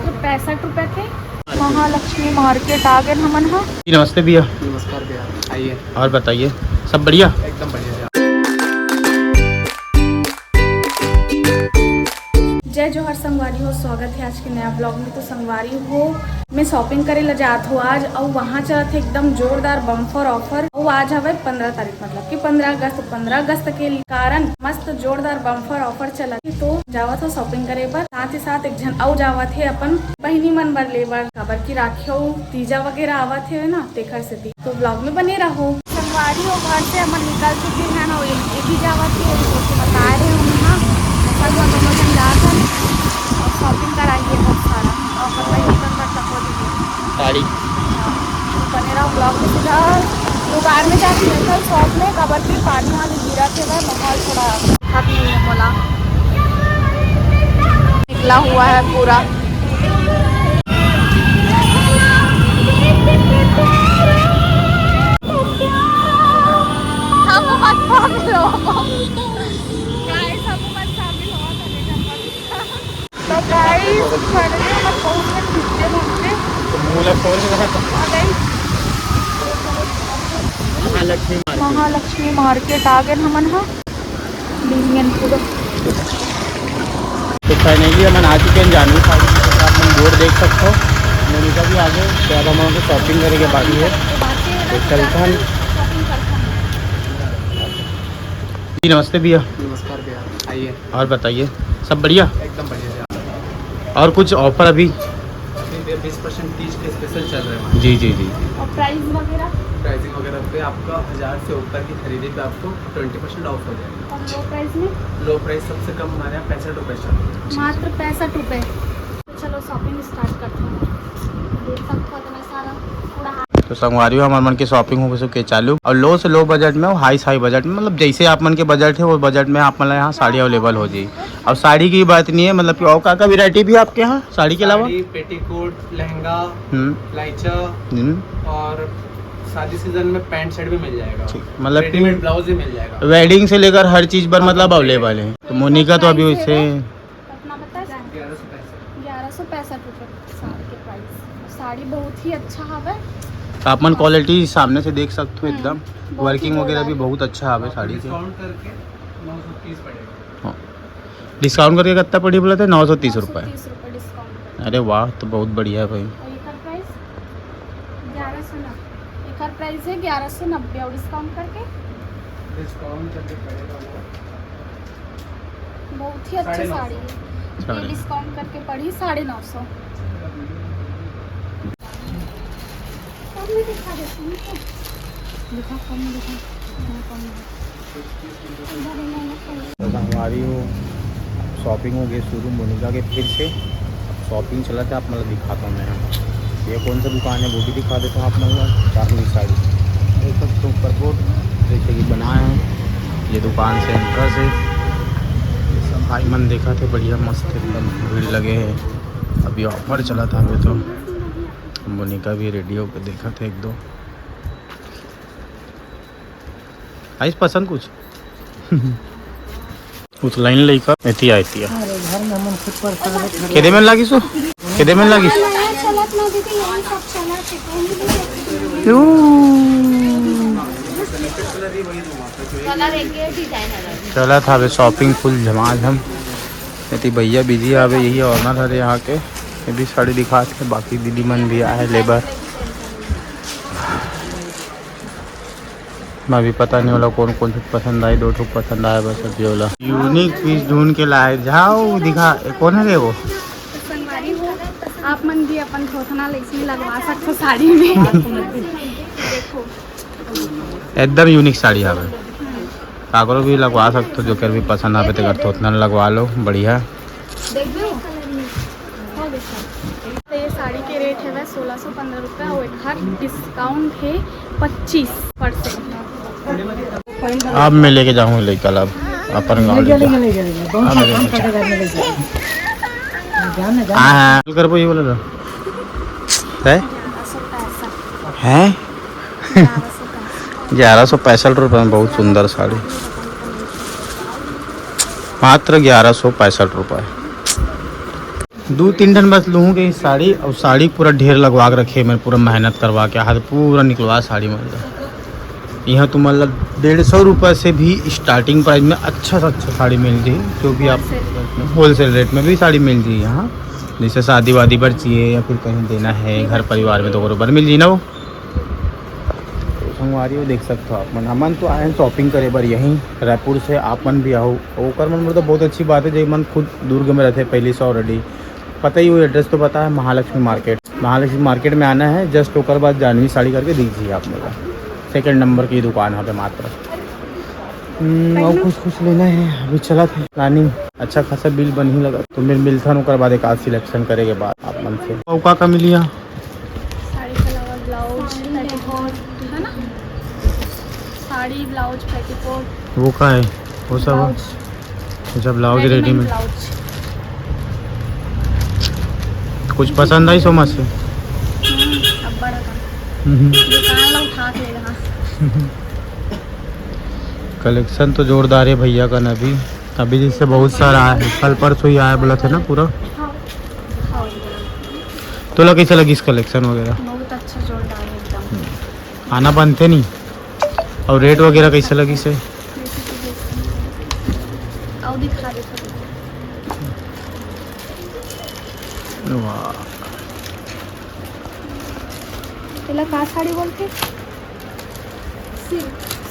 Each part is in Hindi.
मात्र 65 रुपए थे। महालक्ष्मी मार्केट आ गए हमन। हाँ नमस्ते भैया। नमस्कार भैया, आइए। और बताइए, सब बढ़िया? एकदम बढ़िया। जय जोहर संगवारी हो, स्वागत है आज के नया ब्लॉग में। तो संगवारी हो, मैं शॉपिंग करे ला जात हूँ आज, और वहाँ चलत है एकदम जोरदार बम्फर ऑफर। और आज हवे 15 तारीख, मतलब कि 15 अगस्त के कारण मस्त जोरदार बम्फर ऑफर चलत है। तो जावत हो शॉपिंग करे पर, साथ ही साथ एक जन और जावत है अपन बहनी मन बर ले बर, खबर की राखियो तीजा वगैरह आवत है ना, तेखर से तो ब्लॉग में बने रहो। संगवारी हो, घर से अपन निकल चुके हैं ना, एक ही जावत है तो बता रहे हूँ। दोनों जन जाकर और शॉपिंग कराइए बहुत सारा, और बताइए साड़ी बने रहो ब्लॉग में। सीधा दुकान में जाती है शॉप में, खबर भी पानी वाली गिरा थे वह माहौल थोड़ा खत्म नहीं है, बोला निकला हुआ है पूरा। तो गाइस फाइनली हम पहुंच गए खिचते घूमते महालक्ष्मी मार्केट आ गए हमन। हाँ पूरा। तो फाइनली हम आ चुके हैं जानवी साड़ी के साथ। हम बोर्ड देख सकते हो, मोनिका भी आ गए। तो अब हम शॉपिंग करेंगे, बाकी है तो चलते हैं। जी नमस्ते भैया। नमस्कार भैया, आइए। और बताइए, सब बढ़िया? एकदम बढ़िया। और कुछ ऑफर अभी? 20% तीज के स्पेशल चल रहे हैं। जी जी जी। और प्राइस वगैरह, प्राइसिंग वगैरह पे आपका 1000 से ऊपर की खरीदी पे आपको 20% ऑफ हो जाएगा। और लो प्राइस में? लो प्राइस सबसे कम हमारे यहाँ 65 रुपये चल रहा है। मात्र 65 रुपये। तो चलो शॉपिंग स्टार्ट करते हैं। देख सकते हो इतना सारा पूरा। तो संगवारी हमारे मन की शॉपिंग हो सके चालू, और लो से लो बजट में और हाई से हाई बजट में, मतलब जैसे आप मन के बजट है वो बजट में आप मतलब यहाँ साड़ी अवेलेबल हो जाए। अब साड़ी की बात नहीं है, मतलब कि और का वैरायटी भी आपके यहाँ साड़ी के अलावा? पेटीकोट, लहंगा, लाइचा और शादी सीजन में पैंट शर्ट भी मिल जाएगा। मतलब रेडीमेड ब्लाउज भी मिल जाएगा। वेडिंग से लेकर हर चीज पर मतलब अवेलेबल है। तो मोनिका तो अभी उससे अपना बता 1165 रुपये साड़ी के प्राइस। साड़ी बहुत ही अच्छा है। आप मन क्वालिटी सामने से देख सकते हो, एकदम वर्किंग वगैरह भी बहुत अच्छा है साड़ी के। डिस्काउंट करके 930 पड़ेगा। डिस्काउंट करके कितना पड़ी बोला था? 930 रुपये। 930 रुपये डिस्काउंट। अरे वाह, तो बहुत बढ़िया है भाई। एक प्राइस 1190, एक प्राइस है 1190 और डिस्काउंट करके पड़ेगा बहुत ही अच्छी साड़ी है। ये डिस्काउंट करके पड़ी 950। हमारी वो शॉपिंग हो गई शुरू मोनिका के फिर से। अब शॉपिंग चला था, आप मतलब दिखाता हूँ मैं। ये कौन सा दुकान है वो भी दिखा देता हूँ आप मतलब। चांदनी साड़ी देख सकते हो, ऊपर बोर्ड जैसे कि बनाए हैं। ये दुकान से एंट्रेंस है। ये सब भाई मन देखा थे, बढ़िया मस्त एकदम भीड़ लगे हैं। अभी ऑफर चला था अभी, तो मोनिका भी रेडी होकर देखा था एक दो। आइस पसंद कुछ कुछ लाइन लेकर एती आती है। केदे में लागी सो? केदे में लागी? चला था अबे शॉपिंग फुल झमाझम। एती भैया बिजी आवे, यही ऑनर है यहाँ के। ये भी साड़ी दिखाते हैं, बाकी दीदी मन भी आए लेबर। मैं भी पता नहीं वाला कौन कौन सी पसंद आई, 2 ठो पसंद आया बस। अभी वाला यूनिक पीस ढूंढ के लाए। जाओ दिखा, कौन है वो? आप मन भी अपन थोथना इसमें लगवा सकते हो साड़ी में। देखो एकदम यूनिक साड़ी है। कागरों भी लगवा सकते हो, जो कर भी पसंद आवे तो थोथना लगवा लो, बढ़िया। तो ये साड़ी के रेट है वह 1615 रुपये, और हर डिस्काउंट है 25%। अब मैं लेके जाऊँगा लेकर, अब अपन गाँव कर वो ये बोला था है 1165 रुपये में बहुत सुंदर साड़ी, मात्र 1165 रुपये। 2-3 दिन बस लूँगी साड़ी, और साड़ी पूरा ढेर लगवा के रखी है मैंने, पूरा मेहनत करवा के हाथ पूरा निकलवा साड़ी मतलब। यहाँ तो मतलब 150 रुपये से भी स्टार्टिंग प्राइस में अच्छा से अच्छा साड़ी मिल रही है, जो भी आप होलसेल रेट में भी साड़ी मिल रही है यहाँ। जैसे शादी वादी पर चाहिए या फिर कहीं देना है घर परिवार में तो बराबर मिल जी ना वो संगवारी, वो देख सकते हो आप मन। हमन तो आए शॉपिंग करे बर यहीं रायपुर से, आप मन भी आओ ओकर मन तो बहुत अच्छी बात है। जब मन खुद दुर्ग में रहते पहले से ऑलरेडी पता ही, वो एड्रेस तो पता है, महालक्ष्मी मार्केट। महालक्ष्मी मार्केट में आना है जस्ट, ओकर बाद जानवी साड़ी करके दीजिए आप मेरा 2nd नंबर की दुकान यहाँ पे मात्र। और कुछ लेना है अभी चला था प्लानिंग, अच्छा खासा बिल बन ही लगा तो मेरे मिलता न, ओकर बाद एक आध सिलेक्शन करे के बाद आप मन से मौका का मिलिया साड़ी के अलावा ब्लाउज पेटीकोट है ना, साड़ी ब्लाउज पेटीकोट वो का है वो सब, अच्छा ब्लाउज रेडीमेड। कुछ पसंद आई सोमा से? अब बड़ा दुकान ला उठा के यहाँ कलेक्शन तो जोरदार है भैया का ना। अभी जैसे बहुत सारा है, कल परसों ही आया बोला था ना पूरा। तो लगा कैसा लगी इस कलेक्शन वगैरह? बहुत अच्छा जोरदार है एकदम। आना बनते नहीं, और रेट वगैरह कैसा लगी से? और दिखा दे वाह, का साड़ी बोलते?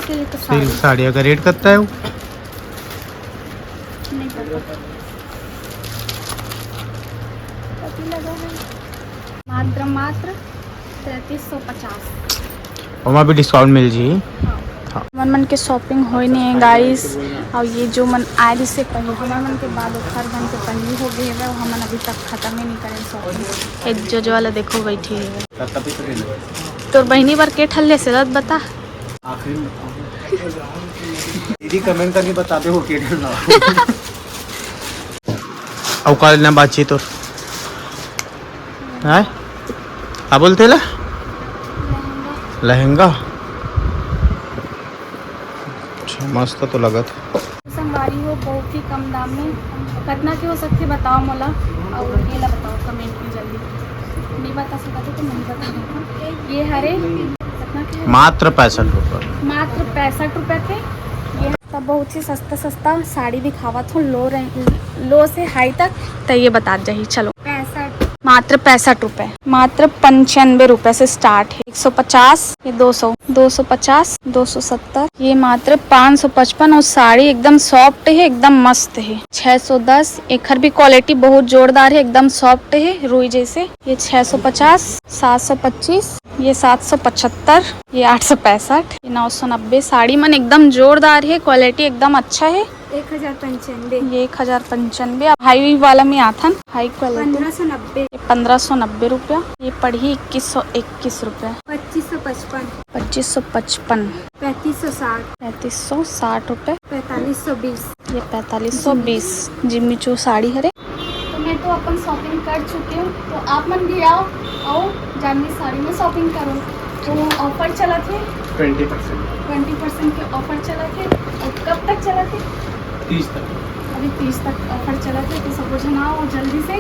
सिल्क साड़ी का रेट कितना है वो? नहीं पता। मात्र 3350। वहाँ भी डिस्काउंट मिल जी। मन के शॉपिंग हो नहीं है गाइस, और ये जो मन आए से पहले हमारे मन के बाद हर मन के पहले हो गए है, हम अभी तक खत्म ही नहीं करें शॉपिंग। एक जो वाला देखो बैठी है तो बहनी बार के ठल्ले से रत बता दीदी कमेंट करके बताते हो के ठल्ला और का लेना बातचीत और है क्या बोलते ला लहंगा। अच्छा मस्त तो लगा था। संगवारी हो बहुत ही कम दाम में, कितना की हो सकती बताओ मोला, और ये ला बताओ कमेंट में जल्दी। नहीं बता सका तो नहीं बता। ये हरे कितना के? मात्र 65 रुपये। मात्र 65 रुपये थे। ये सब बहुत ही सस्ता साड़ी दिखावा था, लो से हाई तक। तो ये बता जाही चलो 65, मात्र 65 रुपये, मात्र 95 रुपये से स्टार्ट है। 150, ये 200, 250, 270, ये मात्र 555। और साड़ी एकदम सॉफ्ट है, एकदम मस्त है। 610, एक भी क्वालिटी बहुत जोरदार है, एकदम सॉफ्ट है रुई जैसे। ये 650, 725, ये 775, ये 865, ये 990। साड़ी मन एकदम जोरदार है, क्वालिटी एकदम अच्छा है। 1095, ये 1095। हाई वाला में आता है हाई क्वालिटी 1590, 1590 रुपया। ये पड़ी 2121 रुपया। 2555, 2555, 3560, 3560 रुपये। 4520, ये 4520 जिम्मी चू साड़ी हरे। तो मैं तो अपन शॉपिंग कर चुकी हूँ, तो आप मन भी आओ और जानवी साड़ी में शॉपिंग करो। तो ऑफर चला थे 20% के ऑफर चला थे। और कब तक चला थे? 30 तक। अभी 30 तक ऑफर चला थे, तो सब कुछ ना हो जल्दी से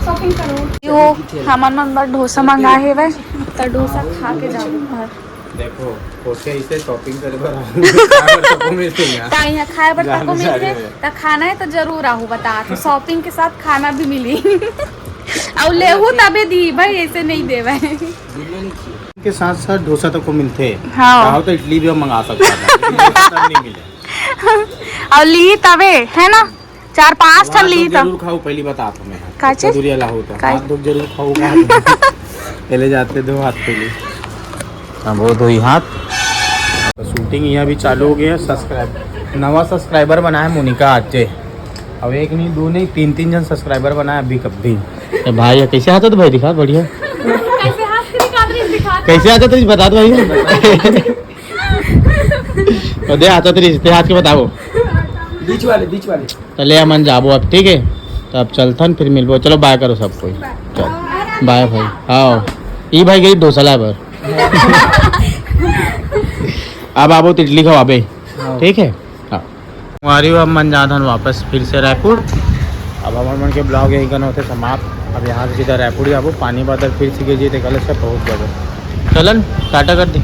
शॉपिंग करो। यो हमार नंबर डोसा मंगा है वह, तो डोसा खा के जाओ घर। देखो कोठे इसे शॉपिंग करे बर मिलते हैं ता यहाँ खाए बर तक को मिलते, तो खाना है तो जरूर आहू बता, तो शॉपिंग के साथ खाना भी मिली और लेहू तबे दी भाई, ऐसे नहीं देवे। के साथ साथ डोसा तक को मिलते हैं। हाँ तो इडली भी मंगा सकते हैं नहीं मिले और ली तबे है ना, 4-5 ठन ली तब जरूर खाओ। पहली बता तो मैं काचे दूरिया ला होता काय? हाथ धो जरूर खाऊंगा पहले जाते दो हाथ पे अब वो दो ही हाथ। तो शूटिंग यहाँ भी चालू हो गया। नवा सब्सक्राइबर बना है मोनिका आचे, अब एक नहीं दो नहीं 3 जन सब्सक्राइबर बना है अभी कभी। भाई कैसे आता तो भाई दिखा बढ़िया कैसे आता तो बता दो भाई तो दे आता तो रिश्ते हाथ के बताओ बीच वाले चले अमन जाबो अब ठीक है। तो अब चलथन फिर मिलबो। चलो बाय करो सब कोई, चल बाय भाई। हाँ ई भाई गई डोसा ला बर अब आबो तो इडली खवाबे ठीक है। हाँ हमारी अब मन जाधन वापस फिर से रायपुर। अब हमारे के ब्लॉग यही करना होते समाप्त। अब यहाँ से सीधा रायपुर आबो पानी बादल फिर सीखे जी कल से पहुँच जाबो। चलन टाटा कर दी।